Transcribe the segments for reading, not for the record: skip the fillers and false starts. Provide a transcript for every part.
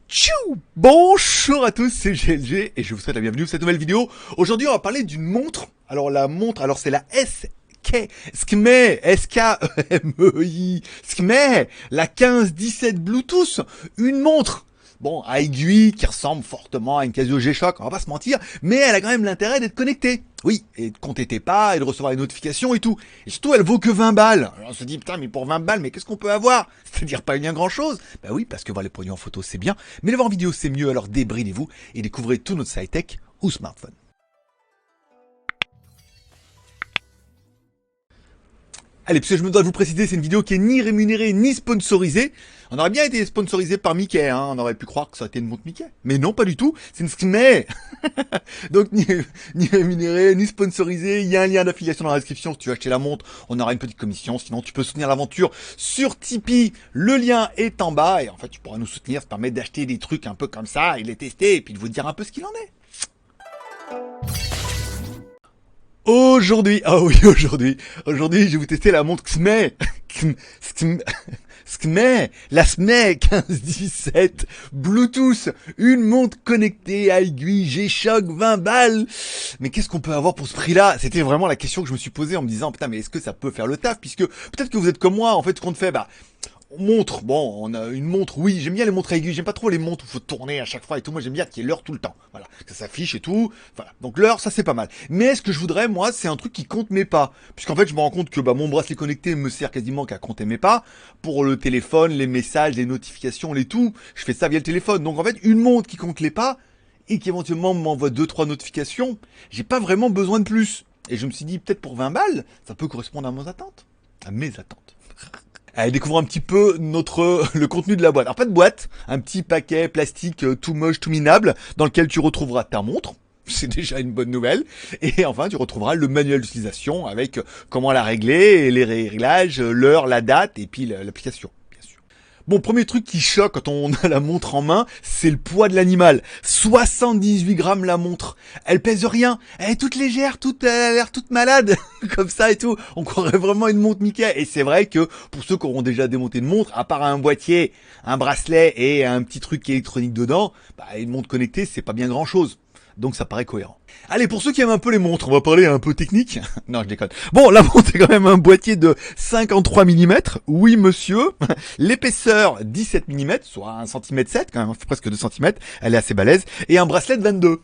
Tchou! Bonjour à tous, c'est GLG et je vous souhaite la bienvenue dans cette nouvelle vidéo. Aujourd'hui, on va parler d'une montre. Alors la montre, c'est la SKMEI, SKMEI, la 1517 Bluetooth, une montre. Bon, à aiguille, qui ressemble fortement à une Casio G-Shock, on va pas se mentir, mais elle a quand même l'intérêt d'être connectée. Oui, et de compter tes pas, et de recevoir les notifications et tout. Et surtout, elle vaut que 20 balles. Alors on se dit, putain, mais pour 20 balles, mais qu'est-ce qu'on peut avoir? C'est-à-dire pas bien grand-chose. Bah oui, parce que voir les produits en photo, c'est bien, mais les voir en vidéo, c'est mieux, alors débridez-vous et découvrez tout notre high-tech ou smartphone. Allez, parce que je me dois de vous préciser, c'est une vidéo qui est ni rémunérée ni sponsorisée. On aurait bien été sponsorisé par Mickey, hein. On aurait pu croire que ça aurait été une montre Mickey. Mais non, pas du tout. C'est une SKMEI. Donc, ni rémunéré, ni sponsorisé. Il y a un lien d'affiliation dans la description. Si tu veux acheter la montre, on aura une petite commission. Sinon, tu peux soutenir l'aventure sur Tipeee. Le lien est en bas. Et en fait, tu pourras nous soutenir. Ça permet d'acheter des trucs un peu comme ça et les tester. Et puis de vous dire un peu ce qu'il en est. Aujourd'hui, je vais vous tester la montre SKMEI, SKMEI, la SKMEI 1517 Bluetooth, une montre connectée à aiguille G-Shock 20 balles. Mais qu'est-ce qu'on peut avoir pour ce prix-là? C'était vraiment la question que je me suis posée en me disant, putain, mais est-ce que ça peut faire le taf? Puisque peut-être que vous êtes comme moi, en fait, ce qu'on fait, montre, bon, on a une montre, oui, j'aime bien les montres à aiguille, j'aime pas trop les montres où faut tourner à chaque fois et tout, moi j'aime bien qu'il y ait l'heure tout le temps, voilà, que ça s'affiche et tout, voilà, donc l'heure, ça c'est pas mal. Mais ce que je voudrais, moi, c'est un truc qui compte mes pas, puisqu'en fait je me rends compte que mon bracelet connecté me sert quasiment qu'à compter mes pas, pour le téléphone, les messages, les notifications, les tout, je fais ça via le téléphone, donc en fait une montre qui compte les pas, et qui éventuellement m'envoie 2-3 notifications, j'ai pas vraiment besoin de plus. Et je me suis dit, peut-être pour 20 balles, ça peut correspondre à mes attentes. À mes attentes. Allez, découvrons un petit peu le contenu de la boîte. Alors pas de boîte, un petit paquet plastique tout moche, tout minable, dans lequel tu retrouveras ta montre. C'est déjà une bonne nouvelle. Et enfin, tu retrouveras le manuel d'utilisation avec comment la régler, les réglages, l'heure, la date et puis l'application. Bon, premier truc qui choque quand on a la montre en main, c'est le poids de l'animal. 78 grammes la montre. Elle pèse rien. Elle est toute légère, elle a l'air toute malade, comme ça et tout. On croirait vraiment une montre Mickey. Et c'est vrai que pour ceux qui auront déjà démonté une montre, à part un boîtier, un bracelet et un petit truc électronique dedans, une montre connectée, c'est pas bien grand chose. Donc ça paraît cohérent. Allez, pour ceux qui aiment un peu les montres, on va parler un peu technique. Non, je déconne. Bon, la montre est quand même un boîtier de 53 mm. Oui, monsieur. L'épaisseur, 17 mm, soit 1 cm 7, quand même, presque 2 cm. Elle est assez balèze. Et un bracelet de 22.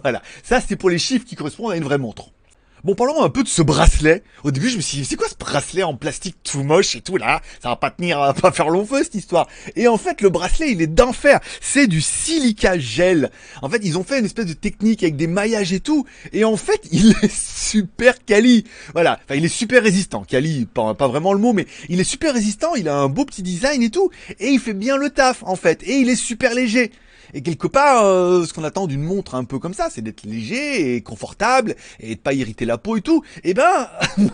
Voilà. Ça, c'est pour les chiffres qui correspondent à une vraie montre. Bon, parlons un peu de ce bracelet. Au début, je me suis dit, c'est quoi ce bracelet en plastique tout moche et tout là? Ça va pas tenir, va pas faire long feu cette histoire. Et en fait, le bracelet, il est d'enfer. C'est du silica gel. En fait, ils ont fait une espèce de technique avec des maillages et tout. Et en fait, il est super quali. Voilà. Enfin, il est super résistant. Quali, pas vraiment le mot, mais il est super résistant. Il a un beau petit design et tout. Et il fait bien le taf, en fait. Et il est super léger. Et quelque part, ce qu'on attend d'une montre un peu comme ça, c'est d'être léger et confortable et de pas irriter la peau et tout. Et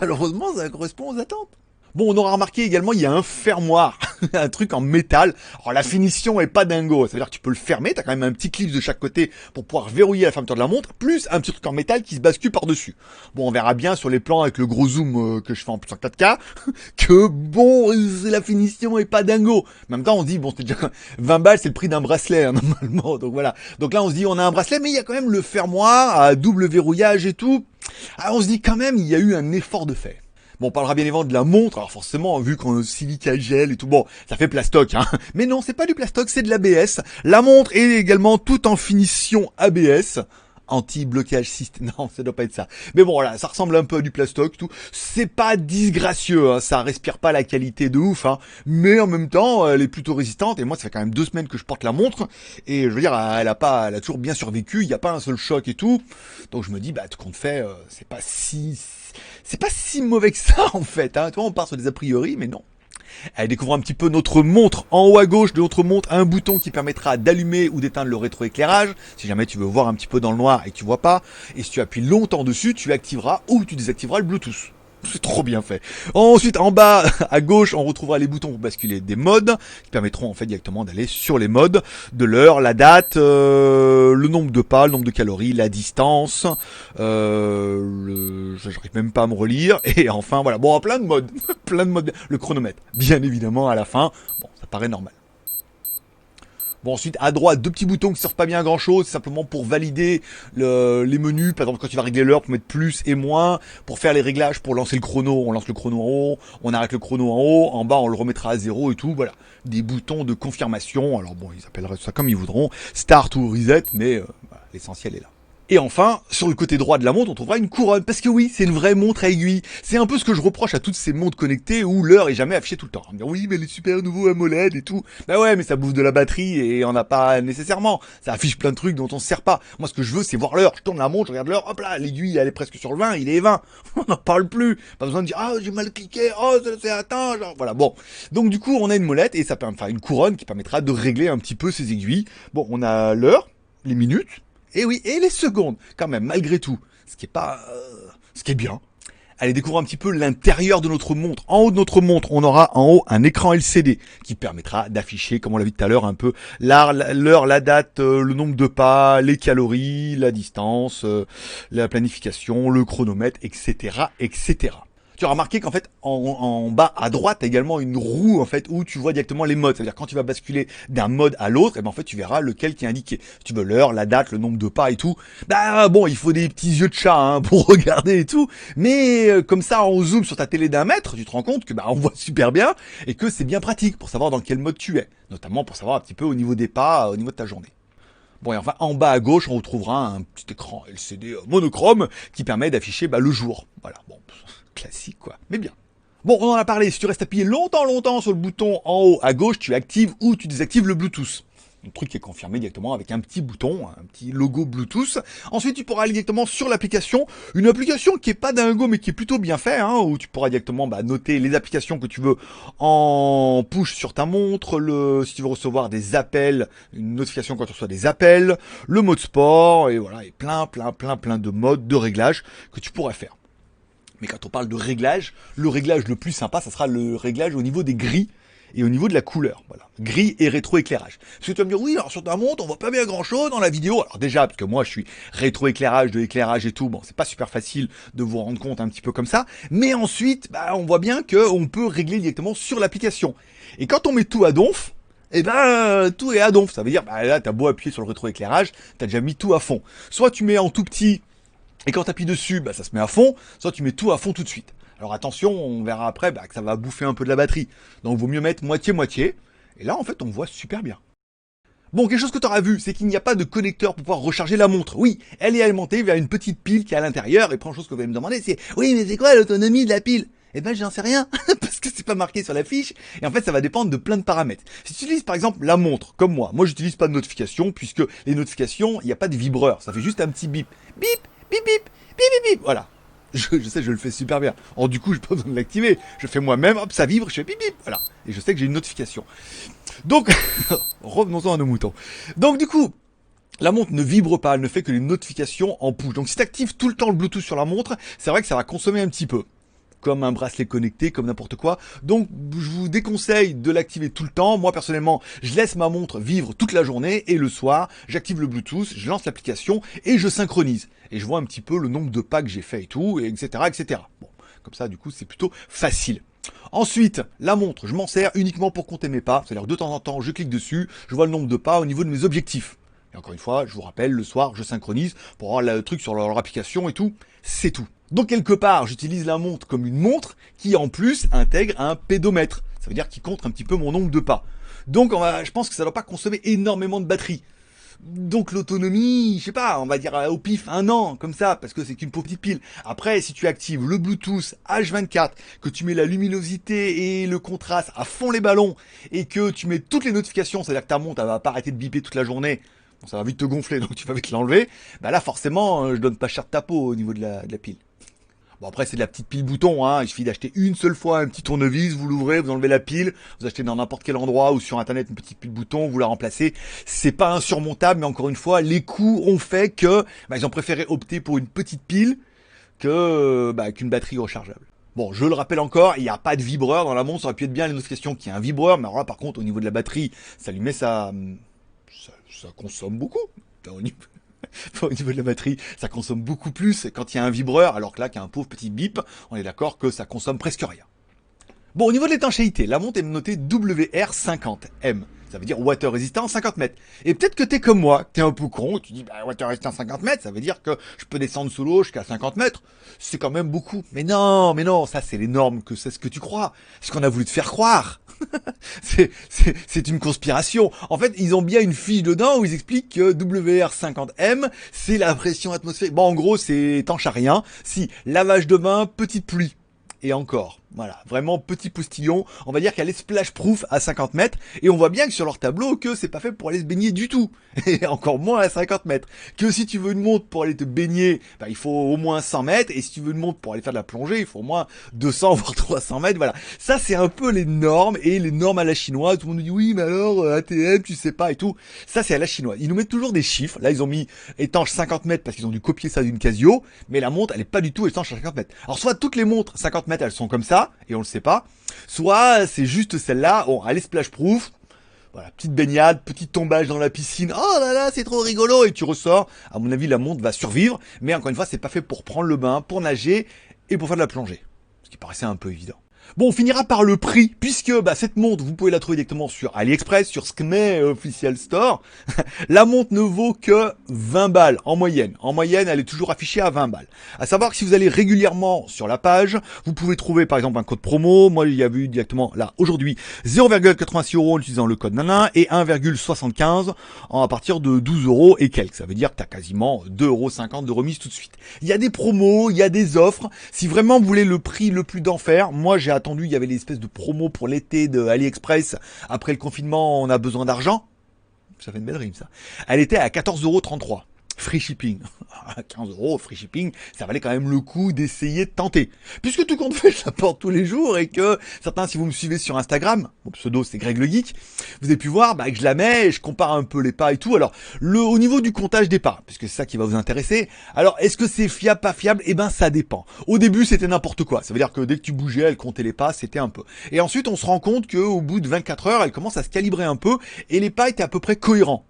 malheureusement, ça correspond aux attentes. Bon, on aura remarqué également, il y a un fermoir, un truc en métal. Alors la finition est pas dingo, ça veut dire que tu peux le fermer, t'as quand même un petit clip de chaque côté pour pouvoir verrouiller la fermeture de la montre, plus un petit truc en métal qui se bascule par-dessus. Bon, on verra bien sur les plans avec le gros zoom que je fais en plus en 4K, que bon, la finition est pas dingo. En même temps, on se dit, bon, c'est déjà 20 balles, c'est le prix d'un bracelet, hein, normalement, donc voilà. Donc là, on se dit, on a un bracelet, mais il y a quand même le fermoir à double verrouillage et tout. Alors on se dit quand même, il y a eu un effort de fait. Bon, on parlera bien évidemment de la montre, alors forcément, vu qu'on a silica gel et tout, bon, ça fait plastoc, hein. Mais non, c'est pas du plastoc, c'est de l'ABS. La montre est également toute en finition ABS. Anti-blocage système. Non, ça doit pas être ça. Mais bon, voilà, ça ressemble un peu à du plastoc, tout. C'est pas disgracieux, hein. Ça respire pas la qualité de ouf, hein. Mais en même temps, elle est plutôt résistante. Et moi, ça fait quand même 2 semaines que je porte la montre. Et je veux dire, elle a toujours bien survécu. Il y a pas un seul choc et tout. Donc je me dis, tout compte fait, c'est pas si mauvais que ça, en fait, hein. Tu vois, on part sur des a priori, mais non. Allez, découvrons un petit peu notre montre. En haut à gauche de notre montre, un bouton qui permettra d'allumer ou d'éteindre le rétroéclairage. Si jamais tu veux voir un petit peu dans le noir et que tu vois pas. Et si tu appuies longtemps dessus, tu activeras ou tu désactiveras le Bluetooth. C'est trop bien fait. Ensuite, en bas, à gauche, on retrouvera les boutons pour basculer des modes, qui permettront en fait directement d'aller sur les modes de l'heure, la date, le nombre de pas, le nombre de calories, la distance, j'arrive même pas à me relire, et enfin voilà, bon, plein de modes, le chronomètre, bien évidemment à la fin, bon, ça paraît normal. Bon, ensuite, à droite, deux petits boutons qui servent pas bien à grand chose, simplement pour valider les menus. Par exemple, quand tu vas régler l'heure, pour mettre plus et moins, pour faire les réglages, pour lancer le chrono, on lance le chrono en haut, on arrête le chrono en haut, en bas, on le remettra à 0 et tout, voilà. Des boutons de confirmation. Alors bon, ils appelleraient ça comme ils voudront, start ou reset, mais voilà, l'essentiel est là. Et enfin, sur le côté droit de la montre, on trouvera une couronne. Parce que oui, c'est une vraie montre à aiguille. C'est un peu ce que je reproche à toutes ces montres connectées où l'heure est jamais affichée tout le temps. On me dit, oui, mais les super nouveaux AMOLED et tout. Bah ouais, mais ça bouffe de la batterie et on n'a pas nécessairement. Ça affiche plein de trucs dont on se sert pas. Moi, ce que je veux, c'est voir l'heure. Je tourne la montre, je regarde l'heure, hop là, l'aiguille, elle est presque sur le 20, il est 20. On n'en parle plus. Pas besoin de dire, ah, j'ai mal cliqué, oh, c'est atteint, genre, voilà, bon. Donc, du coup, on a une molette et ça permet, enfin, une couronne qui permettra de régler un petit peu ces aiguilles. Bon, on a l'heure, les minutes. Et oui, et les secondes, quand même, malgré tout. Ce qui est pas... ce qui est bien. Allez, découvrir un petit peu l'intérieur de notre montre. En haut de notre montre, on aura en haut un écran LCD qui permettra d'afficher, comme on l'a vu tout à l'heure, un peu l'heure, la date, le nombre de pas, les calories, la distance, la planification, le chronomètre, etc., etc. Tu as remarqué qu'en fait, en bas à droite, tu as également une roue en fait où tu vois directement les modes. C'est-à-dire quand tu vas basculer d'un mode à l'autre, et ben en fait tu verras lequel qui est indiqué. Si tu veux l'heure, la date, le nombre de pas et tout. Bah bon, il faut des petits yeux de chat hein, pour regarder et tout. Mais comme ça, en zoom sur ta télé d'1 mètre, tu te rends compte que bah on voit super bien et que c'est bien pratique pour savoir dans quel mode tu es, notamment pour savoir un petit peu au niveau des pas, au niveau de ta journée. Bon, et enfin, en bas à gauche, on retrouvera un petit écran LCD monochrome qui permet d'afficher le jour. Voilà, bon, classique quoi, mais bien. Bon, on en a parlé, si tu restes appuyé longtemps sur le bouton en haut à gauche, tu actives ou tu désactives le Bluetooth. Un truc qui est confirmé directement avec un petit bouton, un petit logo Bluetooth. Ensuite, tu pourras aller directement sur l'application. Une application qui est pas dingo, mais qui est plutôt bien fait, hein, où tu pourras directement noter les applications que tu veux en push sur ta montre, si tu veux recevoir des appels, une notification quand tu reçois des appels, le mode sport, et voilà, et plein de modes de réglage que tu pourrais faire. Mais quand on parle de réglage, le réglage le plus sympa, ça sera le réglage au niveau des gris et au niveau de la couleur. Voilà, gris et rétroéclairage. Parce que tu vas me dire, oui, alors sur ta montre, on voit pas bien grand chose dans la vidéo. Alors déjà, parce que moi je suis rétroéclairage, de l'éclairage et tout, bon, c'est pas super facile de vous rendre compte un petit peu comme ça. Mais ensuite, on voit bien qu'on peut régler directement sur l'application. Et quand on met tout à donf, tout est à donf. Ça veut dire, là, t'as beau appuyer sur le rétroéclairage, t'as déjà mis tout à fond. Soit tu mets en tout petit, et quand tu appuies dessus, ça se met à fond, soit tu mets tout à fond tout de suite. Alors attention, on verra après que ça va bouffer un peu de la batterie. Donc il vaut mieux mettre moitié-moitié. Et là, en fait, on voit super bien. Bon, quelque chose que tu auras vu, c'est qu'il n'y a pas de connecteur pour pouvoir recharger la montre. Oui, elle est alimentée via une petite pile qui est à l'intérieur. Et première chose que vous allez me demander, c'est « Oui, mais c'est quoi l'autonomie de la pile ?» Eh ben, j'en sais rien, parce que c'est pas marqué sur la fiche. Et en fait, ça va dépendre de plein de paramètres. Si tu utilises par exemple la montre, comme moi j'utilise pas de notification, puisque les notifications, il n'y a pas de vibreur. Ça fait juste un petit bip. Bip, bip, bip. Bip, bip, bip. Voilà. Je sais, je le fais super bien. Or, du coup, j'ai pas besoin de l'activer. Je fais moi-même, hop, ça vibre, je fais bip, bip. Voilà. Et je sais que j'ai une notification. Donc, revenons-en à nos moutons. Donc, du coup, la montre ne vibre pas, elle ne fait que les notifications en push. Donc, si tu actives tout le temps le Bluetooth sur la montre, c'est vrai que ça va consommer un petit peu. Comme un bracelet connecté, comme n'importe quoi. Donc, je vous déconseille de l'activer tout le temps. Moi, personnellement, je laisse ma montre vivre toute la journée et le soir, j'active le Bluetooth, je lance l'application et je synchronise. Et je vois un petit peu le nombre de pas que j'ai fait et tout, etc., etc. Bon, comme ça, du coup, c'est plutôt facile. Ensuite, la montre, je m'en sers uniquement pour compter mes pas. C'est-à-dire, de temps en temps, je clique dessus, je vois le nombre de pas au niveau de mes objectifs. Et encore une fois, je vous rappelle, le soir, je synchronise pour avoir le truc sur leur application et tout. C'est tout. Donc quelque part, j'utilise la montre comme une montre qui en plus intègre un pédomètre. Ça veut dire qu'il compte un petit peu mon nombre de pas. Donc je pense que ça ne doit pas consommer énormément de batterie. Donc l'autonomie, je sais pas, on va dire au pif 1 an, comme ça, parce que c'est qu'une petite pile. Après, si tu actives le Bluetooth H24, que tu mets la luminosité et le contraste à fond les ballons, et que tu mets toutes les notifications, c'est-à-dire que ta montre, elle va pas arrêter de biper toute la journée, bon, ça va vite te gonfler, donc tu vas vite l'enlever, là forcément, je donne pas cher de ta peau au niveau de la pile. Bon après c'est de la petite pile bouton, hein. Il suffit d'acheter une seule fois un petit tournevis, vous l'ouvrez, vous enlevez la pile, vous achetez dans n'importe quel endroit ou sur internet une petite pile bouton, vous la remplacez. C'est pas insurmontable, mais encore une fois, les coûts ont fait que ils ont préféré opter pour une petite pile qu'une batterie rechargeable. Bon, je le rappelle encore, il n'y a pas de vibreur dans la montre, ça aurait pu être bien les notifications qu'il y a un vibreur, mais alors là par contre au niveau de la batterie, ça lui met ça consomme beaucoup. Au niveau de la batterie, ça consomme beaucoup plus quand il y a un vibreur, alors que là, qu'il y a un pauvre petit bip, on est d'accord que ça consomme presque rien. Bon, au niveau de l'étanchéité, la montre est notée WR50M. Ça veut dire water résistant 50 mètres. Et peut-être que t'es comme moi, t'es un peu con, tu dis bah water résistant 50 mètres, ça veut dire que je peux descendre sous l'eau jusqu'à 50 mètres. C'est quand même beaucoup. Mais non, ça c'est les normes, que c'est ce que tu crois. C'est ce qu'on a voulu te faire croire. C'est une conspiration. En fait, ils ont bien une fiche dedans où ils expliquent que WR50M, c'est la pression atmosphérique. Bon, en gros, c'est étanche à rien. Si, lavage de main, petite pluie. Et encore, voilà, vraiment petit postillon. On va dire qu'elle est splash proof à 50 mètres. Et on voit bien que sur leur tableau, que c'est pas fait pour aller se baigner du tout. Et encore moins à 50 mètres. Que si tu veux une montre pour aller te baigner, bah, il faut au moins 100 mètres. Et si tu veux une montre pour aller faire de la plongée, il faut au moins 200 voire 300 mètres. Voilà. Ça, c'est un peu les normes. Et les normes à la chinoise. Tout le monde nous dit oui, mais alors, ATM, tu sais pas et tout. Ça, c'est à la chinoise. Ils nous mettent toujours des chiffres. Là, ils ont mis étanche 50 mètres parce qu'ils ont dû copier ça d'une Casio. Mais la montre, elle est pas du tout étanche à 50 mètres. Alors, soit toutes les montres 50 mètres, elles sont comme ça. Et on le sait pas. Soit c'est juste celle-là, bon, elle est splash proof. Voilà, petite baignade, petit tombage dans la piscine. Oh là là, c'est trop rigolo. Et tu ressors. À mon avis, la montre va survivre. Mais encore une fois, c'est pas fait pour prendre le bain, pour nager et pour faire de la plongée. Ce qui paraissait un peu évident. Bon, on finira par le prix, puisque cette montre, vous pouvez la trouver directement sur AliExpress, sur Skmei Official Store. La montre ne vaut que 20 balles en moyenne. En moyenne, elle est toujours affichée à 20 balles. À savoir que si vous allez régulièrement sur la page, vous pouvez trouver par exemple un code promo. Moi, il y a vu directement là aujourd'hui 0,86 € en utilisant le code NANA et 1,75 à partir de 12 € et quelques. Ça veut dire que tu as quasiment 2,50 € de remise tout de suite. Il y a des promos, il y a des offres. Si vraiment vous voulez le prix le plus d'enfer, moi j'ai attendu, il y avait les espèces de promos pour l'été de AliExpress. Après le confinement, on a besoin d'argent. Ça fait une belle rime, ça. Elle était à 14,33 €. Free shipping. 15 €, free shipping, ça valait quand même le coup d'essayer de tenter. Puisque tout compte fait, je la porte tous les jours et que certains, si vous me suivez sur Instagram, mon pseudo c'est Greg le Geek, vous avez pu voir que je la mets et je compare un peu les pas et tout. Alors, au niveau du comptage des pas, puisque c'est ça qui va vous intéresser, alors est-ce que c'est fiable, pas fiable? Eh ben ça dépend. Au début, c'était n'importe quoi. Ça veut dire que dès que tu bougeais, elle comptait les pas, c'était un peu. Et ensuite, on se rend compte qu'au bout de 24 heures, elle commence à se calibrer un peu et les pas étaient à peu près cohérents.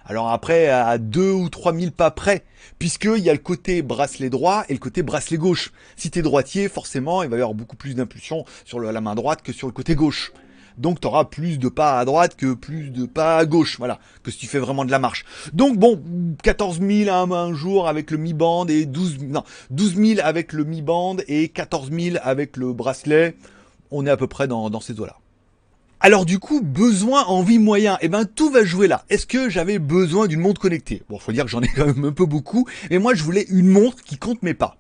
Alors après, à 2 ou 3 000 pas près, puisqu'il y a le côté bracelet droit et le côté bracelet gauche. Si t'es droitier, forcément, il va y avoir beaucoup plus d'impulsion sur la main droite que sur le côté gauche. Donc tu auras plus de pas à droite que plus de pas à gauche, voilà, que si tu fais vraiment de la marche. Donc bon, 14 000 un jour avec le mi-band et 12 000 avec le mi-band et 14 000 avec le bracelet, on est à peu près dans ces eaux-là. Alors du coup, besoin, envie, moyen, tout va jouer là. Est-ce que j'avais besoin d'une montre connectée? Bon, faut dire que j'en ai quand même un peu beaucoup, mais moi je voulais une montre qui compte mes pas.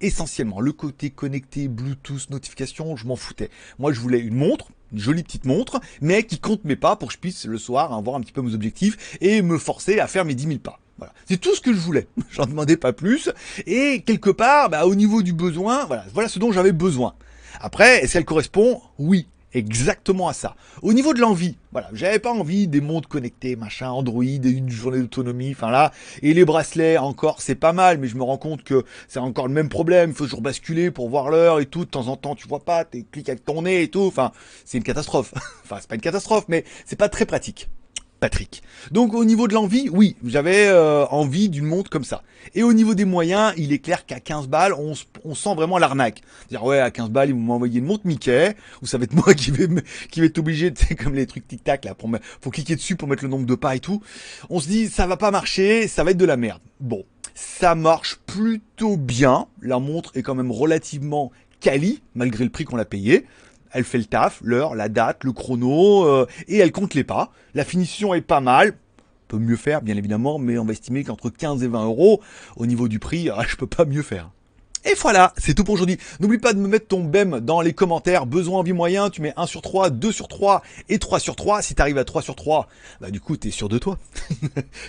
Essentiellement, le côté connecté, Bluetooth, notification, je m'en foutais. Moi je voulais une montre, une jolie petite montre, mais qui compte mes pas pour que je puisse le soir avoir un petit peu mes objectifs et me forcer à faire mes 10 000 pas. Voilà. C'est tout ce que je voulais. J'en demandais pas plus. Et quelque part, au niveau du besoin, voilà ce dont j'avais besoin. Après, est-ce qu'elle correspond? Oui. Exactement à ça. Au niveau de l'envie, voilà, j'avais pas envie des montres connectées, machin, Android, une journée d'autonomie, et les bracelets encore, c'est pas mal, mais je me rends compte que c'est encore le même problème, il faut toujours basculer pour voir l'heure et tout, de temps en temps, tu vois pas, tu cliques avec ton nez et tout, c'est une catastrophe. C'est pas une catastrophe, mais c'est pas très pratique. Patrick. Donc au niveau de l'envie, oui, j'avais envie d'une montre comme ça. Et au niveau des moyens, il est clair qu'à 15 balles, on sent vraiment l'arnaque. C'est-à-dire ouais, à 15 balles, ils vont m'envoyer une montre Mickey, ou ça va être moi qui vais être obligé, tu sais, comme les trucs tic-tac là, faut cliquer dessus pour mettre le nombre de pas et tout. On se dit ça va pas marcher, ça va être de la merde. Bon, ça marche plutôt bien. La montre est quand même relativement quali, malgré le prix qu'on l'a payé. Elle fait le taf, l'heure, la date, le chrono, et elle compte les pas. La finition est pas mal. Peut mieux faire, bien évidemment, mais on va estimer qu'entre 15 et 20 €, au niveau du prix, je peux pas mieux faire. Et voilà, c'est tout pour aujourd'hui. N'oublie pas de me mettre ton BEM dans les commentaires. Besoin, envie, moyen, tu mets 1 sur 3, 2 sur 3 et 3 sur 3. Si tu arrives à 3 sur 3, du coup, tu es sûr de toi.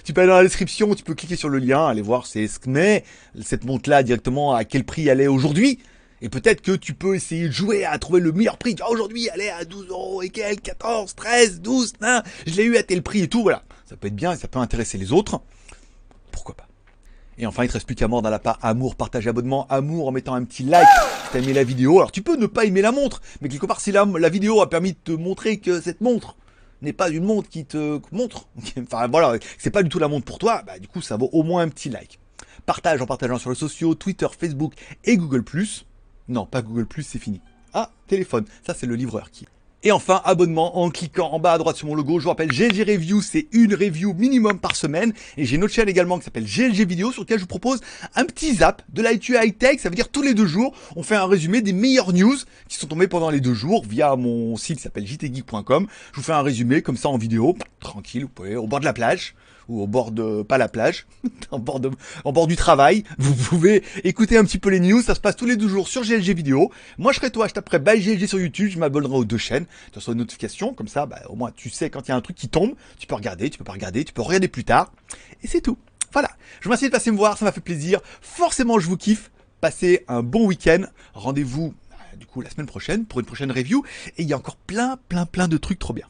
Tu peux aller dans la description, tu peux cliquer sur le lien, aller voir c'est Skmei, cette montre-là directement, à quel prix elle est aujourd'hui. Et peut-être que tu peux essayer de jouer à trouver le meilleur prix. Aujourd'hui, elle est à 12 € et quelques, 14, 13, 12, je l'ai eu à tel prix et tout, voilà. Ça peut être bien et ça peut intéresser les autres. Pourquoi pas. Et enfin, il te reste plus qu'à mordre dans la part amour, partage, abonnement, amour en mettant un petit like si t'as aimé la vidéo. Alors tu peux ne pas aimer la montre, mais quelque part si la vidéo a permis de te montrer que cette montre n'est pas une montre qui te montre, enfin voilà, c'est pas du tout la montre pour toi, du coup ça vaut au moins un petit like. Partage en partageant sur les sociaux, Twitter, Facebook et Google+. Non, pas Google+, c'est fini. Ah, téléphone, ça c'est le livreur qui... Et enfin, abonnement en cliquant en bas à droite sur mon logo. Je vous rappelle, GLG Review, c'est une review minimum par semaine. Et j'ai une autre chaîne également qui s'appelle GLG Vidéo sur laquelle je vous propose un petit zap de l'actu high-tech. Ça veut dire tous les 2 jours, on fait un résumé des meilleures news qui sont tombées pendant les 2 jours via mon site qui s'appelle jtgeek.com. Je vous fais un résumé comme ça en vidéo, tranquille, vous pouvez, au bord de la plage. Ou au bord de, pas la plage, en bord du travail. Vous pouvez écouter un petit peu les news. Ça se passe tous les 2 jours sur GLG Vidéo. Moi, je serai toi, je taperai by GLG sur YouTube. Je m'abonnerai aux 2 chaînes. Tu reçois une notification. Comme ça, au moins, tu sais quand il y a un truc qui tombe. Tu peux regarder, tu peux pas regarder, tu peux regarder plus tard. Et c'est tout. Voilà. Je vous remercie de passer me voir. Ça m'a fait plaisir. Forcément, je vous kiffe. Passez un bon week-end. Rendez-vous, du coup, la semaine prochaine pour une prochaine review. Et il y a encore plein de trucs trop bien.